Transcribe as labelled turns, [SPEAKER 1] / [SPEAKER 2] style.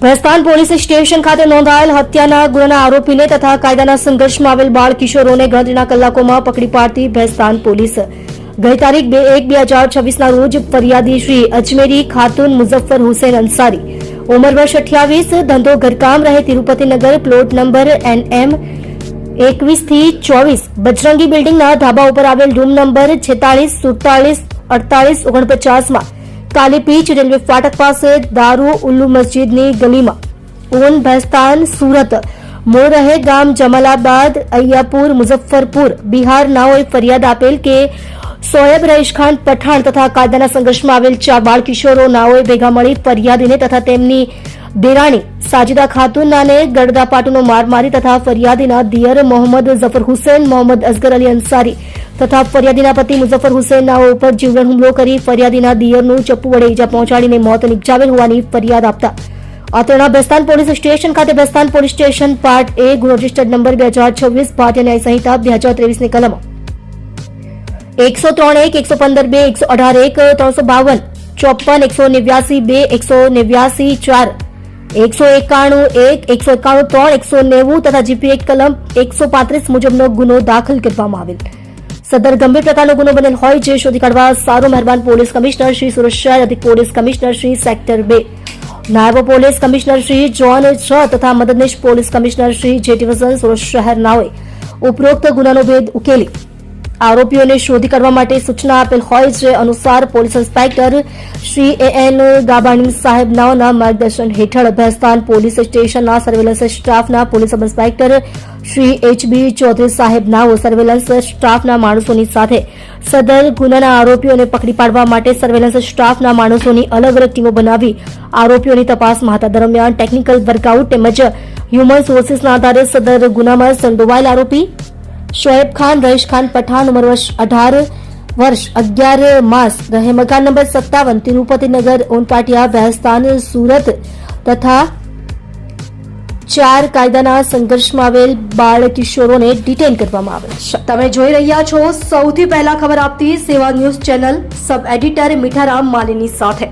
[SPEAKER 1] Bhestan police station ખાતે નોંધાયેલ હત્યાના ગુનાના આરોપીને તથા કાયદાના સંઘર્ષમાં આવેલ બાળ કિશોરોને ગણતરીના કલાકોમાં પકડી પાડતી ભેસ્તાન પોલીસ ગઈ તારીખ 2/1/2026 રોજ ફરિયાદી શ્રી અજમેરી ખાતુન મુઝફ્ફર હુસૈન અંસારી ઉંમર વર્ષ 28 ધંધો ઘરકામ રહે તિરુપતિનગર પ્લોટ નંબર NM 21 થી 24 બજરંગી બિલ્ડિંગના ધાબા ઉપર આવેલ રૂમ નંબર 46 47 48 49 માં काली पीच रेलवे फाटक पास दारू उल्लू मस्जिद नी गली में ओन भैस्तान सूरत मूळ रहे गाम जमालाबाद अय्यापुर मुजफ्फरपुर बिहार नाओए फरियाद आपेल के सोएब रईस खान पठाण तथा कायदाना संघर्ष में आवेल 4 बाळ किशोरो नाओए भेगा मळी फरियादीने तथा तेमनी देराणी साजिदा खातून नाने गड़दापाटूनो मार मारी तथा फरियादीना दियर मोहम्मद जफर हुसैन मोहम्मद असगर अली अंसारी तथा फरियादीना पति मुजफ्फर हुसैन पर जीवन हुमलो करी फरियादीना दियरનું ચપ્પુ વડે ઈજા પહોંચાડીને મોત નિપજાવેલ હોવાની ફરિયાદ આપતા આતરણા ભેસ્તાન પોલીસ સ્ટેશન ખાતે Bhestan police station part A ગુનો રજિસ્ટર્ડ નંબર 2026 ભારતીય ન્યાય સંહિતા 2023 ની કલમ 103 1 115 2 118 1 352 54 189 2 189 4 191 1 191 3 190 તથા જીપી એક્ટ કલમ 135 મુજબનો ગુનો દાખલ કરવામાં આવેલ सदर गंभीर प्रकार गुनो बनेल होय जे शोधी काढवा सारो मेहरबान पोलीस कमिश्नर श्री सुरेश शहर अधिक पोलीस कमिश्नर श्री सेक्टर 2 नायब पोलीस कमिश्नर श्री जॉन 6 तथा मददनीश पोलीस कमिश्नर श्री जे डिविजन सुरेश शहर नावे उपरोक्त गुनानो भेद उकेली आरोपीओने शोधी काढवा माटे सूचना आपेल होय जे अनुसार police inspector Shri AN Gabani साहेब नावना मार्गदर्शन हेठळ भैस्तान पोलीस स्टेशनना सर्वेलन्स स्टाफना police sub inspector Shri HB Chaudhary साहेब नाओ सर्वेलन्स स्टाफना माणसोनी સાથે સદર ગુનાના આરોપીઓને પકડી પાડવા માટે સર્વેલન્સ સ્ટાફના માણસોની અલગ અલગ ટીમો બનાવી આરોપીઓની તપાસમાં હતા દરમિયાન ટેકનિકલ વર્કઆઉટ તેમજ હ્યુમન સોર્સિસના આધારે સદર ગુનામાં સંડોવાયેલ આરોપી શોએબ ખાન રઈસ ખાન પઠાણ ઉંમર વર્ષ 18 वर्ष 11 मास रहे मकान नंबर 57 तिरुपतिनगर ओनपाटिया भैस्तान सूरत तथा 4 कायदाना संघर्षમાં આવેલ બાળ કિશોરોને ડિટેન કરવામાં આવેલ છે। તમે જોઈ રહ્યા છો સૌથી પહેલા ખબર આપતી સેવા ન્યૂઝ ચેનલ સબ એડિટર મીઠારામ માલીની સાથે।